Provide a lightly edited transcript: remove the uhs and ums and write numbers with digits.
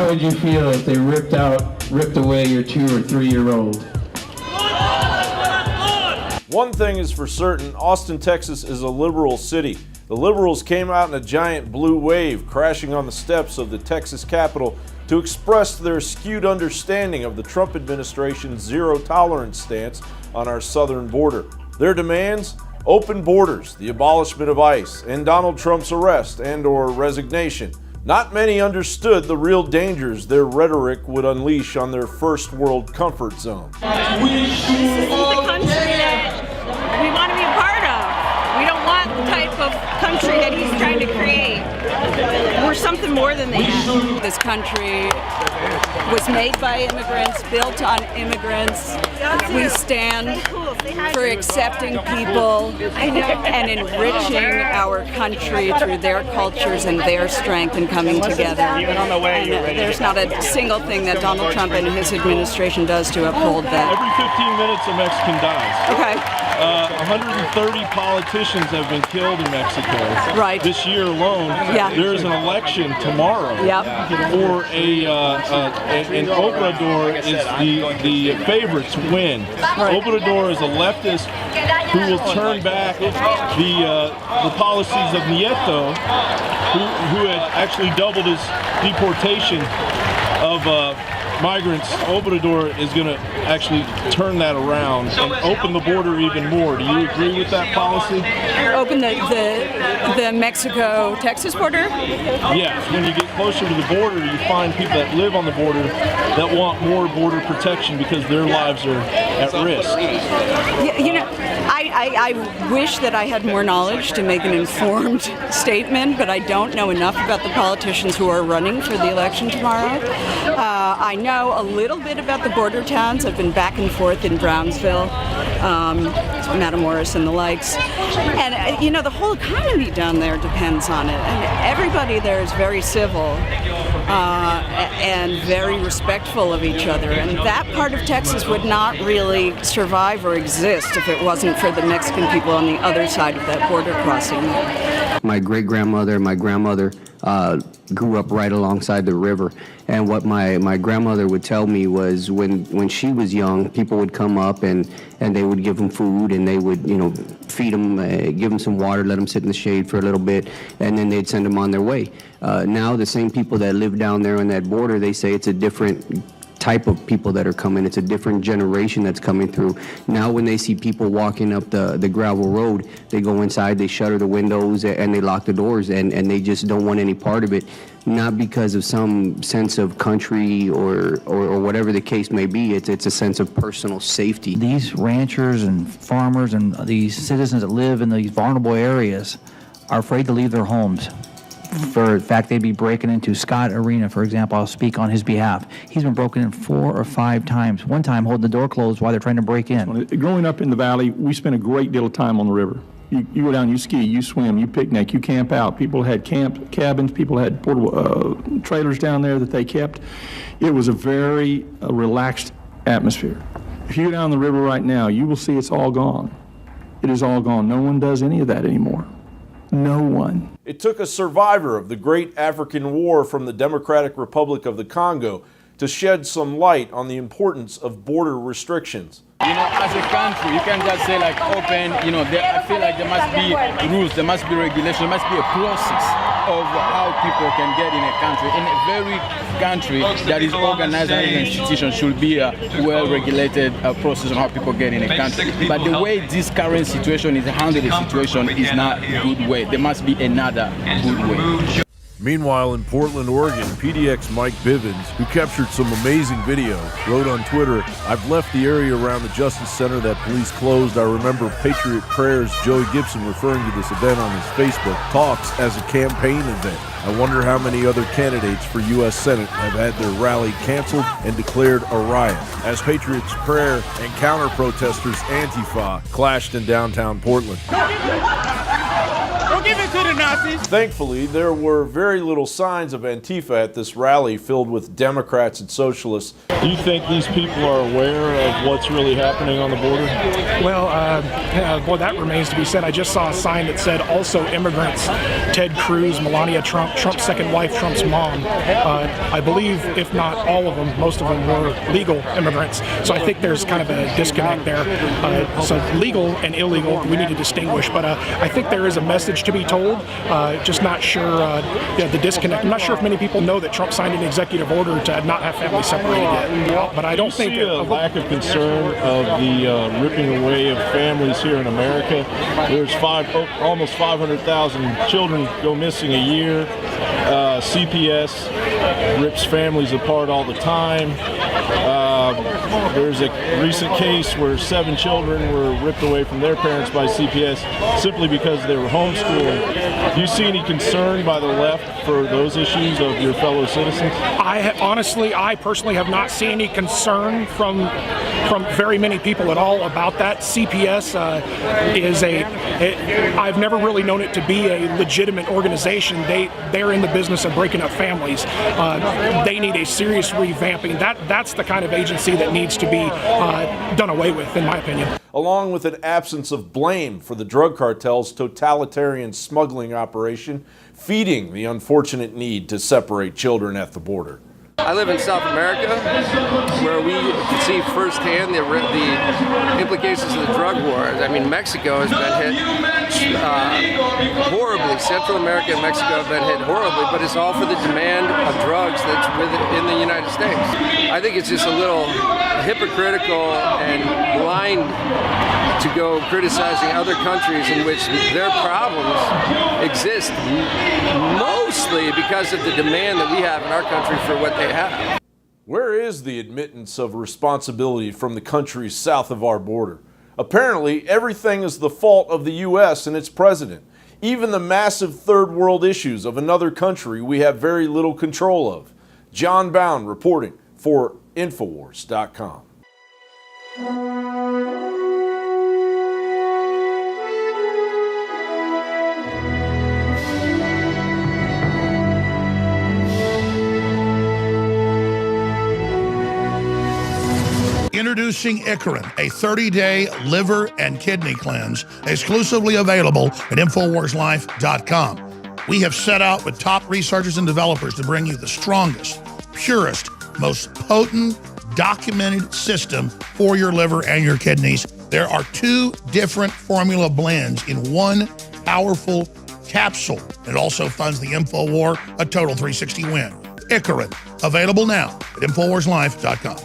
how would you feel if they ripped away your 2 or 3-year-old? One thing is for certain, Austin, Texas is a liberal city. The liberals came out in a giant blue wave, crashing on the steps of the Texas Capitol to express their skewed understanding of the Trump administration's zero-tolerance stance on our southern border. Their demands? Open borders, the abolishment of ICE, and Donald Trump's arrest and/or resignation. Not many understood the real dangers their rhetoric would unleash on their first world comfort zone. This isn't the country that we want to be a part of. We don't want the type of country that he's trying to create. We're something more than that. This country was made by immigrants, built on immigrants. We stand for accepting people and enriching our country through their cultures and their strength and coming together. And there's not a single thing that Donald Trump and his administration does to uphold that. Every 15 minutes a Mexican dies. Okay. 130 politicians have been killed in Mexico. Right. This year alone. Yeah. There is an election tomorrow. Yep. For and Obrador is the favorite to win. Right. Obrador is a leftist who will turn back the policies of Nieto, who had actually doubled his deportation of migrants. Obrador is going to actually turn that around and open the border even more. Do you agree with that policy? Open the Mexico-Texas border? Yes. When you get closer to the border, you find people that live on the border that want more border protection because their lives are at risk. You know, I wish that I had more knowledge to make an informed statement, but I don't know enough about the politicians who are running for the election tomorrow. I know a little bit about the border towns. I've been back and forth in Brownsville, Matamoros and the likes. And, you know, the whole economy down there depends on it. And everybody there is very civil and very respectful of each other. And that part of Texas would not really survive or exist if it wasn't for the Mexican people on the other side of that border crossing. My great-grandmother, my grandmother grew up right alongside the river. And what my grandmother would tell me was when she was young, people would come up and they would give them food and they would, feed them, give them some water, let them sit in the shade for a little bit, and then they'd send them on their way. Now the same people that live down there on that border, they say it's a different type of people that are coming. It's a different generation that's coming through. Now when they see people walking up the gravel road, they go inside, they shutter the windows, and they lock the doors, and they just don't want any part of it. Not because of some sense of country or whatever the case may be. It's a sense of personal safety. These ranchers and farmers and these citizens that live in these vulnerable areas are afraid to leave their homes. For in fact, they'd be breaking into Scott Arena, for example. I'll speak on his behalf. He's been broken in 4 or 5 times. One time holding the door closed while they're trying to break in. Growing up in the valley, we spent a great deal of time on the river. You go down, you ski, you swim, you picnic, you camp out. People had camp cabins, people had portable trailers down there that they kept. It was a very relaxed atmosphere. If you go down the river right now, you will see it's all gone. It is all gone. No one does any of that anymore. No one. It took a survivor of the Great African War from the Democratic Republic of the Congo to shed some light on the importance of border restrictions. As a country, you can't just say like open, I feel like there must be rules, there must be regulation, there must be a process of how people can get in a country. In a very country that is organized and an institution should be a well-regulated process on how people get in a country. But the way this current situation is handled, the situation is not a good way. There must be another good way. Meanwhile, in Portland, Oregon, PDX Mike Bivens, who captured some amazing video, wrote on Twitter, "I've left the area around the Justice Center that police closed. I remember Patriot Prayers, Joey Gibson referring to this event on his Facebook, talks as a campaign event. I wonder how many other candidates for U.S. Senate have had their rally canceled and declared a riot," as Patriots Prayer and counter-protesters Antifa clashed in downtown Portland. Don't give it to the Nazis. Thankfully, there were very little signs of Antifa at this rally filled with Democrats and socialists. Do you think these people are aware of what's really happening on the border? Well, that remains to be said. I just saw a sign that said also immigrants, Ted Cruz, Melania Trump, Trump's second wife, Trump's mom. I believe, if not all of them, most of them were legal immigrants. So I think there's kind of a disconnect there. So legal and illegal, we need to distinguish. But I think there is a message to be told. Just not sure the disconnect. I'm not sure if many people know that Trump signed an executive order to not have families separated yet. But I don't think see a lack of concern of the ripping away of families here in America. There's almost 500,000 children go missing a year. CPS rips families apart all the time. There's a recent case where 7 children were ripped away from their parents by CPS simply because they were homeschooling. Do you see any concern by the left for those issues of your fellow citizens? I personally have not seen any concern from very many people at all about that. CPS I've never really known it to be a legitimate organization. They're in the business of breaking up families. They need a serious revamping. That's the kind of agency that needs to be done away with, in my opinion. Along with an absence of blame for the drug cartel's totalitarian smuggling operation, feeding the unfortunate need to separate children at the border. I live in South America, where we can see firsthand the implications of the drug wars. I mean, Mexico has been hit horribly. Central America and Mexico have been hit horribly, but it's all for the demand of drugs that's in the United States. I think it's just a little hypocritical and blind to go criticizing other countries in which their problems exist mostly because of the demand that we have in our country for what they have. Where is the admittance of responsibility from the countries south of our border? Apparently, everything is the fault of the U.S. and its president. Even the massive third world issues of another country we have very little control of. John Bound reporting for Infowars.com. Introducing Icarin, a 30-day liver and kidney cleanse, exclusively available at InfoWarsLife.com. We have set out with top researchers and developers to bring you the strongest, purest, most potent, documented system for your liver and your kidneys. There are 2 different formula blends in one powerful capsule. It also funds the InfoWar, a total 360 win. Icarin, available now at InfoWarsLife.com.